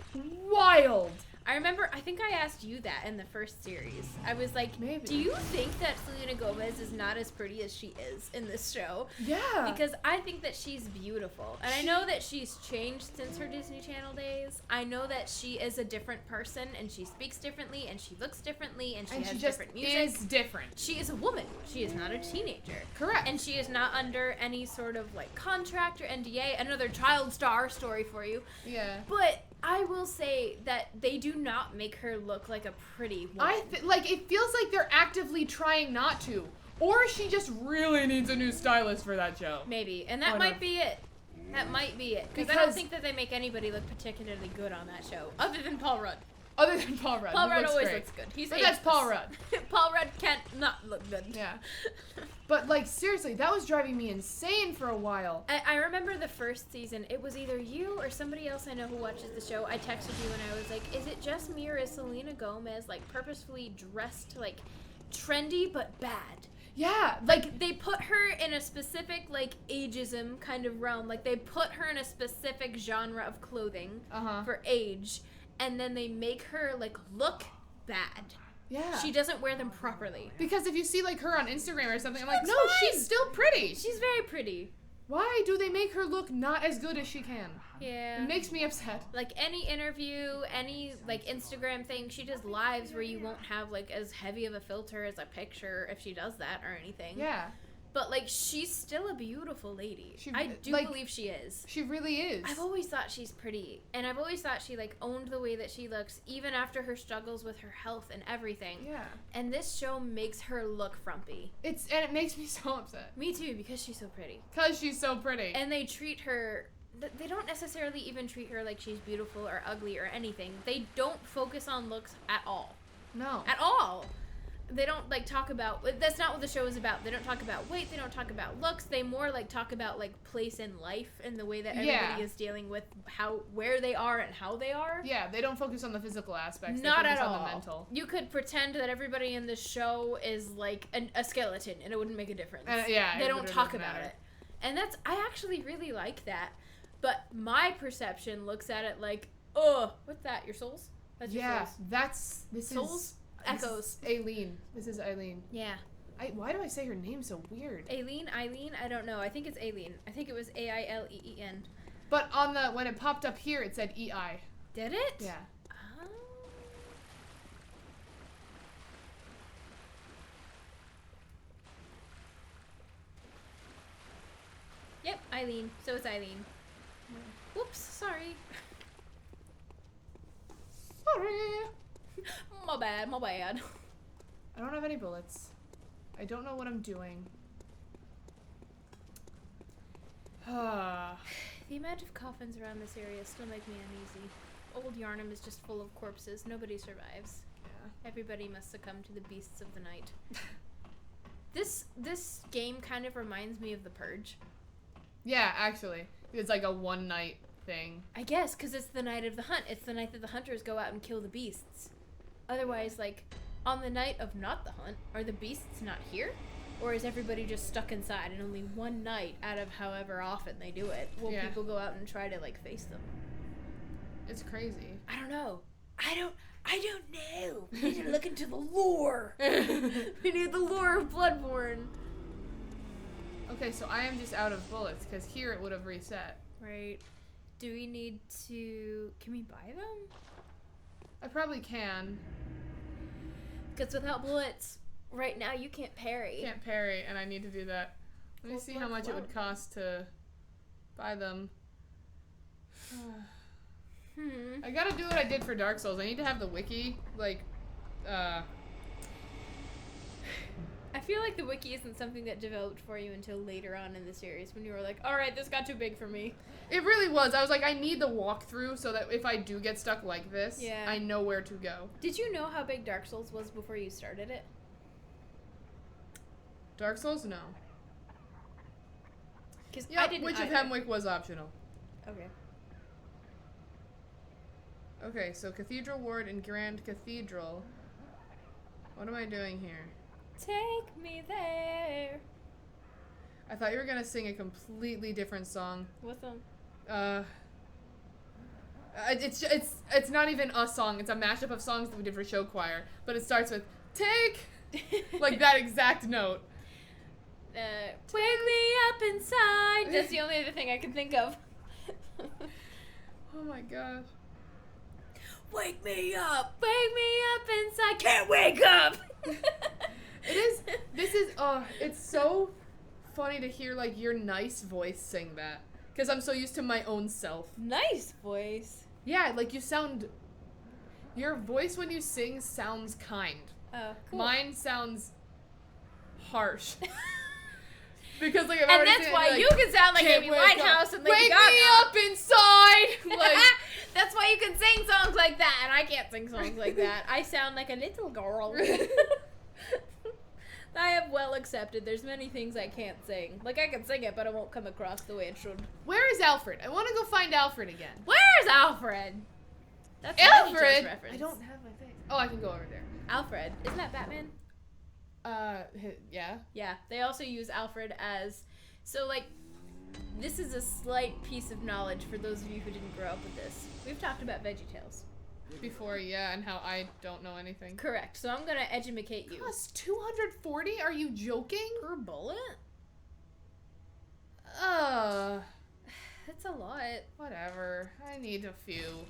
wild. I think I asked you that in the first series. I was like, maybe. Do you think that Selena Gomez is not as pretty as she is in this show? Yeah. Because I think that she's beautiful. And I know that she's changed since her Disney Channel days. I know that she is a different person, and she speaks differently, and she looks differently, and she has different music. Is different. She is a woman. She is not a teenager. Correct. And she is not under any sort of, like, contract or NDA. Another child star story for you. Yeah. But I will say that they do not make her look like a pretty woman. Like, it feels like they're actively trying not to. Or she just really needs a new stylist for that show. Maybe. And that might be it. That might be it. Because I don't think that they make anybody look particularly good on that show. Other than Paul Rudd. Other than Paul Rudd. Paul who Rudd looks always great. looks good. He's But that's ageless. Paul Rudd. Paul Rudd can't not look good. Yeah. But, like, seriously, that was driving me insane for a while. I remember the first season. It was either you or somebody else I know who watches the show. I texted you and I was like, is it just me or is Selena Gomez, like, purposefully dressed, like, trendy but bad? Yeah. Like, they put her in a specific, like, ageism kind of realm. Like, they put her in a specific genre of clothing for age. And then they make her, like, look bad. Yeah. She doesn't wear them properly. Because if you see, like, her on Instagram or something, I'm like, That's no, fine. she's still pretty. She's very pretty. Why do they make her look not as good as she can? Yeah. It makes me upset. Like, any interview, any, like, Instagram thing, she does lives where you won't have, like, as heavy of a filter as a picture if she does that or anything. Yeah. But, like, she's still a beautiful lady. I do believe she is. She really is. I've always thought she's pretty. And I've always thought she, like, owned the way that she looks, even after her struggles with her health and everything. Yeah. And this show makes her look frumpy. And it makes me so upset. Me too, because she's so pretty. Because she's so pretty. And they treat her... They don't necessarily even treat her like she's beautiful or ugly or anything. They don't focus on looks at all. No. At all. They don't, like, talk about... That's not what the show is about. They don't talk about weight. They don't talk about looks. They more, like, talk about, like, place in life and the way that everybody is dealing with where they are and how they are. Yeah, they don't focus on the physical aspects. Not they focus at on all. the mental. You could pretend that everybody in the show is, like, a skeleton, and it wouldn't make a difference. Yeah, they don't talk about it. And I actually really like that. But my perception looks at it like, oh, what's that? Your souls? That's your souls. This souls? is... Echoes. This is Eileen. This is Eileen. Yeah. Why do I say her name so weird? Eileen? I don't know. I think it's Eileen. I think it was Aileen. But when it popped up here, it said EI. Did it? Yeah. Oh. Yep, Eileen. So it's Eileen. Whoops, sorry. Sorry. My bad. I don't have any bullets. I don't know what I'm doing. The amount of coffins around this area still make me uneasy. Old Yarnum is just full of corpses. Nobody survives. Yeah. Everybody must succumb to the beasts of the night. This game kind of reminds me of The Purge. Yeah, actually. It's like a one night thing. I guess, because it's the night of the hunt. It's the night that the hunters go out and kill the beasts. Otherwise, like, on the night of not the hunt, are the beasts not here? Or is everybody just stuck inside and only one night out of however often they do it will people go out and try to, like, face them? It's crazy. I don't know. I don't know. We need to look into the lore. We need the lore of Bloodborne. Okay, so I am just out of bullets, because here it would have reset. Right. Do we need to... Can we buy them? I probably can. Because without bullets, right now you can't parry. Can't parry, and I need to do that. Let me see how much it would cost to buy them. I gotta do what I did for Dark Souls. I need to have the wiki, like, I feel like the wiki isn't something that developed for you until later on in the series when you were like, alright, this got too big for me. It really was. I was like, I need the walkthrough so that if I do get stuck like this, I know where to go. Did you know how big Dark Souls was before you started it? Dark Souls? No. I didn't Witch of either. Hemwick was optional. Okay. Okay, so Cathedral Ward and Grand Cathedral. What am I doing here? Take me there. I thought you were gonna sing a completely different song. What song? It's not even a song. It's a mashup of songs that we did for show choir. But it starts with take, like that exact note. Wake me up inside. That's the only other thing I can think of. Oh my gosh. Wake me up inside. Can't wake up. It's so funny to hear, like, your nice voice sing that. Because I'm so used to my own self. Nice voice. Yeah, like, your voice when you sing sounds kind. Oh, cool. Mine sounds harsh. Because, like, and that's why you can sound like Amy Winehouse and Lady Gaga. Wake me up inside! Like, that's why way you can sing songs like that, and I can't sing songs like that. I sound like a little girl. I have well accepted. There's many things I can't sing. Like, I can sing it, but it won't come across the way it should. Where is Alfred? I want to go find Alfred again. Where's Alfred? That's Alfred! a VeggieTales reference. I don't have my thing. Oh, I can go over there. Alfred. Isn't that Batman? Yeah. Yeah. They also use Alfred as... So, like, this is a slight piece of knowledge for those of you who didn't grow up with this. We've talked about VeggieTales. Before, yeah, and how I don't know anything. Correct. So I'm gonna edumacate you. Cost 240? Are you joking? Per bullet? That's a lot. Whatever. I need a few.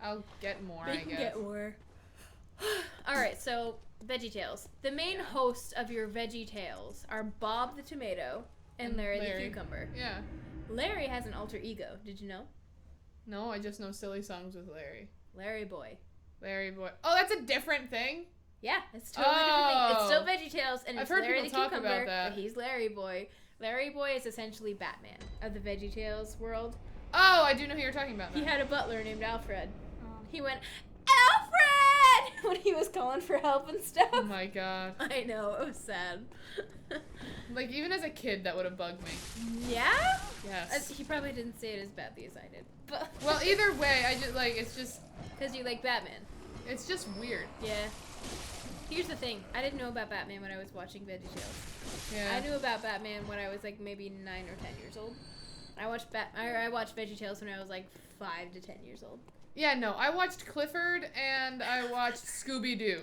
I'll get more, I guess. Get more. Alright, so VeggieTales. The main hosts of your VeggieTales are Bob the Tomato and Larry the Cucumber. Yeah. Larry has an alter ego. Did you know? No, I just know silly songs with Larry. Larry Boy. Larry Boy. Oh, that's a different thing? Yeah, it's a totally different thing. It's still VeggieTales, and I've it's heard Larry the people talk Cucumber, about that. but he's Larry Boy. Larry Boy is essentially Batman of the VeggieTales world. Oh, I do know who you're talking about now. He had a butler named Alfred. Oh. He went, Alfred! When he was calling for help and stuff. Oh my god. I know, it was sad. Like, even as a kid, that would have bugged me. Yeah? Yes. He probably didn't say it as badly as I did. But Well, either way, I just, like, it's just... Because you like Batman. It's just weird. Yeah. Here's the thing. I didn't know about Batman when I was watching VeggieTales. Yeah. I knew about Batman when I was, like, maybe 9 or 10 years old. I watched VeggieTales when I was, like, 5 to 10 years old. Yeah, no, I watched Clifford and I watched Scooby-Doo.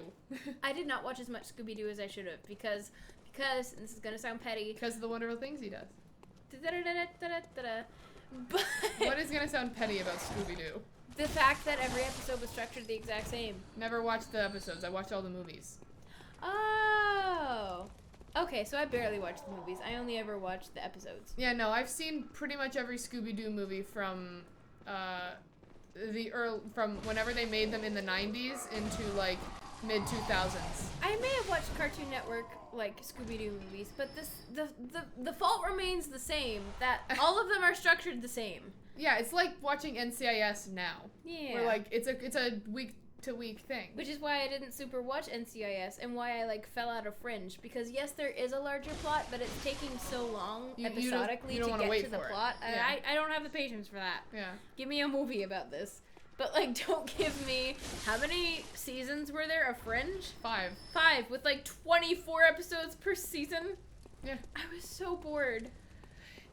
I did not watch as much Scooby-Doo as I should have because, and this is going to sound petty. Because of the wonderful things he does. But What is going to sound petty about Scooby-Doo? the fact that every episode was structured the exact same. Never watched the episodes. I watched all the movies. Oh. Okay, so I barely watched the movies. I only ever watched the episodes. Yeah, no, I've seen pretty much every Scooby-Doo movie from from whenever they made them in the 90s into like mid 2000s. I may have watched Cartoon Network like Scooby-Doo movies, but the fault remains the same. That all of them are structured the same. Yeah, it's like watching NCIS now. Yeah. Where like it's a week to week thing. Which is why I didn't super watch NCIS and why I like fell out of Fringe, because yes, there is a larger plot, but it's taking so long episodically you don't to wait get to the for it. plot. Yeah. I don't have the patience for that. Yeah. Give me a movie about this. But like, don't give me, how many seasons were there of Fringe? 5. 5 with like 24 episodes per season. Yeah. I was so bored.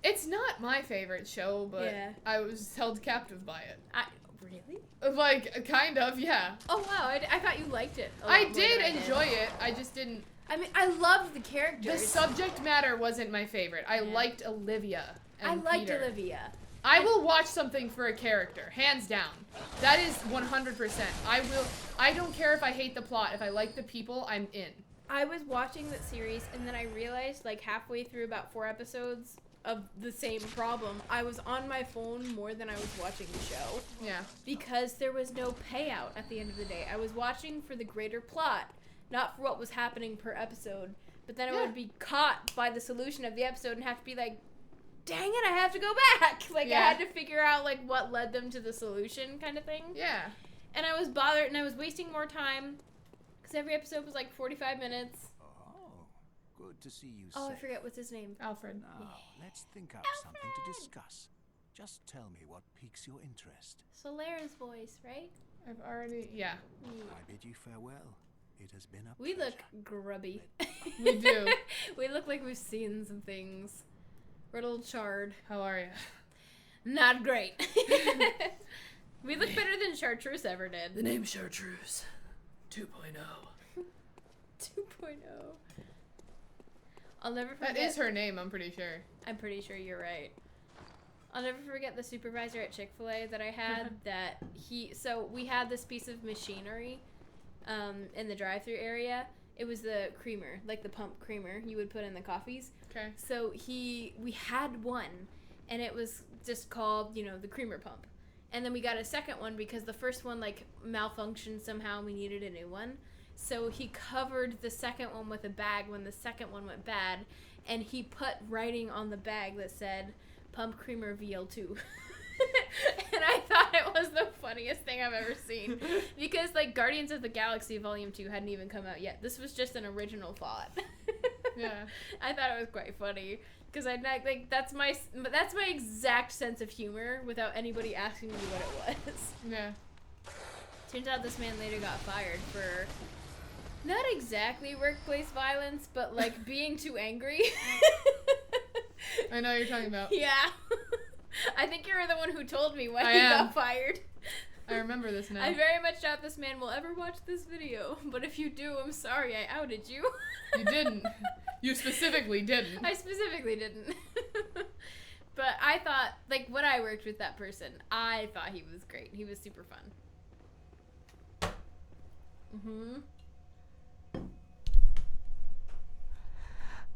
It's not my favorite show, but Yeah. I was held captive by it. Really? Like, kind of, yeah. Oh wow, I thought you liked it. I did enjoy it. I just didn't. I mean, I loved the characters. The subject matter wasn't my favorite. I Yeah. liked Olivia and I liked Peter. Olivia. I will watch something for a character, hands down. That is 100%. I don't care if I hate the plot. If I like the people, I'm in. I was watching that series, and then I realized, like, halfway through about 4 episodes of the same problem, I was on my phone more than I was watching the show. Yeah. Because there was no payout at the end of the day. I was watching for the greater plot, not for what was happening per episode. But then I would be caught by the solution of the episode and have to be like, dang it, I have to go back. Like, I had to figure out, like, what led them to the solution kind of thing. Yeah. And I was bothered, and I was wasting more time, because every episode was, like, 45 minutes. Oh, good to see you. Oh, I safe. forget what's his name. Alfred. Now, let's think up something to discuss. Just tell me what piques your interest. Solaire's voice, right? I've already, yeah. I bid you farewell. It has been a We pleasure. look grubby. We do. We look like we've seen some things. We're a little charred. How are you? Not great. We look better than Chartreuse ever did. The name's Chartreuse. 2.0. 2.0. I'll never forget. That is her name, I'm pretty sure. I'm pretty sure you're right. I'll never forget the supervisor at Chick-fil-A that I had. So we had this piece of machinery in the drive-thru area. It was the creamer, like the pump creamer you would put in the coffees. Okay. So we had one, and it was just called, the creamer pump. And then we got a second one because the first one, like, malfunctioned somehow and we needed a new one. So he covered the second one with a bag when the second one went bad, and he put writing on the bag that said, Pump Creamer VL2. And I thought it was the funniest thing I've ever seen. Because, like, Guardians of the Galaxy Volume 2 hadn't even come out yet. This was just an original thought. Yeah. I thought it was quite funny. Because I'd like, that's my exact sense of humor without anybody asking me what it was. Yeah. Turns out this man later got fired for not exactly workplace violence, but, like, being too angry. I know what you're talking about. Yeah. I think you're the one who told me when I he am. got fired. I remember this now. I very much doubt this man will ever watch this video, but if you do, I'm sorry I outed you. You didn't. You specifically didn't. I specifically didn't. But I thought, like, when I worked with that person, I thought he was great. He was super fun.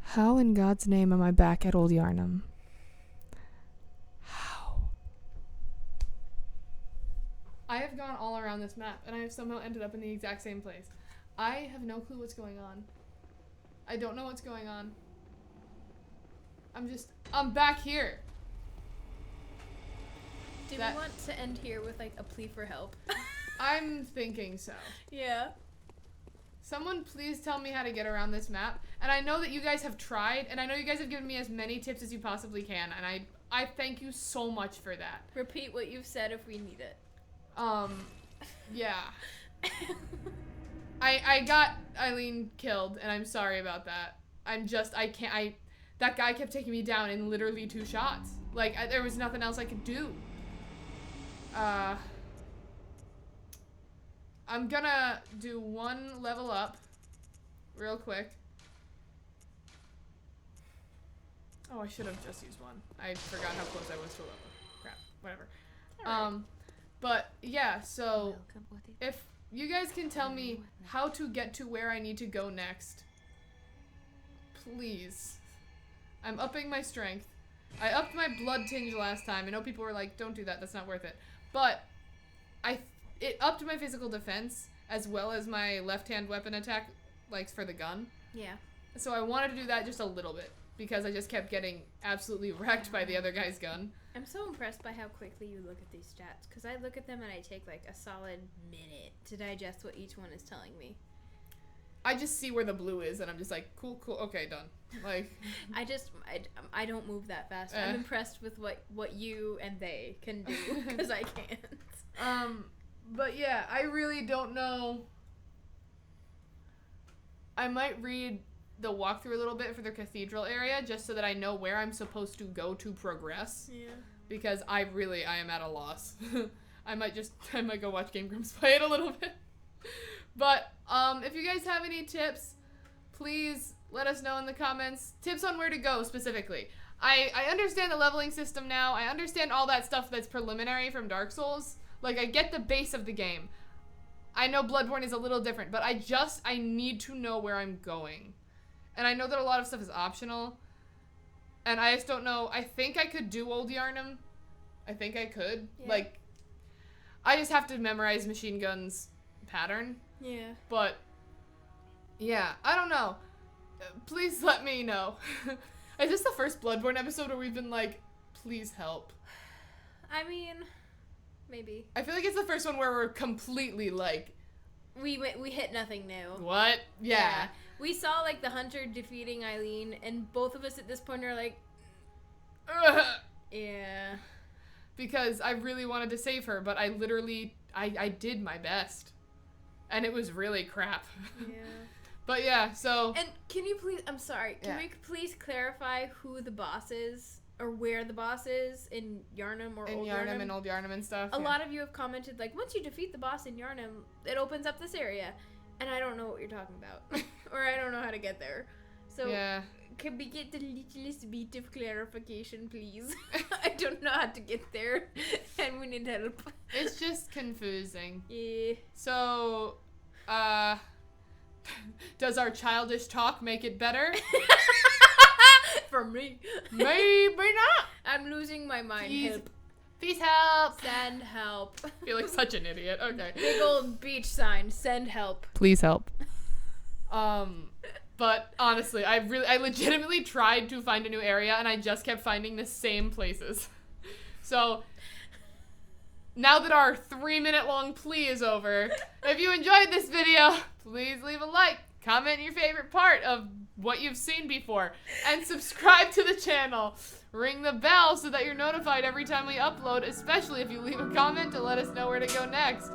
How in God's name am I back at Old Yarnum? How? I have gone all around this map, and I have somehow ended up in the exact same place. I have no clue what's going on. I don't know what's going on. I'm back here. Do we want to end here with, like, a plea for help? I'm thinking so. Yeah. Someone please tell me how to get around this map. And I know that you guys have tried, and I know you guys have given me as many tips as you possibly can, and I thank you so much for that. Repeat what you've said if we need it. Yeah. I got Eileen killed, and I'm sorry about that. That guy kept taking me down in literally 2 shots. Like, there was nothing else I could do. I'm gonna do 1 level up real quick. Oh, I should have just used 1. I forgot how close I was to level. Crap, whatever. Right. But yeah, so if you guys can tell me how to get to where I need to go next, please. I'm upping my strength. I upped my blood tinge last time. I know people were like, don't do that, that's not worth it. But it upped my physical defense as well as my left-hand weapon attack, like for the gun. Yeah. So I wanted to do that just a little bit because I just kept getting absolutely wrecked by the other guy's gun. I'm so impressed by how quickly you look at these stats, because I look at them and I take like a solid minute to digest what each one is telling me. I just see where the blue is and I'm just like, cool, okay, done. Like, I don't move that fast. I'm impressed with what you and they can do, because I can't. But yeah, I really don't know. I might read the walkthrough a little bit for the cathedral area just so that I know where I'm supposed to go to progress. Yeah. Because I am at a loss. I might go watch Game Grumps play it a little bit. But if you guys have any tips, please let us know in the comments. Tips on where to go specifically. I understand the leveling system now. I understand all that stuff that's preliminary from Dark Souls. Like, I get the base of the game. I know Bloodborne is a little different, but I need to know where I'm going. And I know that a lot of stuff is optional. And I just don't know. I think I could do Old Yarnum. I think I could. Yeah. Like, I just have to memorize Machine Gun's pattern. Yeah. But, yeah, I don't know. Please let me know. Is this the first Bloodborne episode where we've been like, please help? I mean, maybe. I feel like it's the first one where we're completely like... We hit nothing new. What? Yeah. We saw, like, the hunter defeating Eileen, and both of us at this point are like... Ugh. Yeah. Because I really wanted to save her, but I literally... I did my best. And it was really crap. Yeah. But yeah, so... And can you please... I'm sorry. Can we please clarify who the boss is? Or where the boss is in Yarnum or Old Yarnum? In Yarnum and Old Yarnum and stuff. A lot of you have commented, like, once you defeat the boss in Yarnum, it opens up this area. And I don't know what you're talking about. Or I don't know how to get there. So, can we get the littlest bit of clarification, please? I don't know how to get there. And we need help. It's just confusing. Yeah. So, does our childish talk make it better? For me. Maybe not. I'm losing my mind. Help. Please help. Send help. I feel like such an idiot. Okay. Big old beach sign. Send help. Please help. But honestly, I legitimately tried to find a new area and I just kept finding the same places. So, now that our 3-minute long plea is over, if you enjoyed this video, please leave a like, comment your favorite part of what you've seen before, and subscribe to the channel. Ring the bell so that you're notified every time we upload, especially if you leave a comment to let us know where to go next.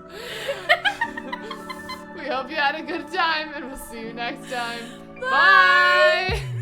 We hope you had a good time, and we'll see you next time. Bye!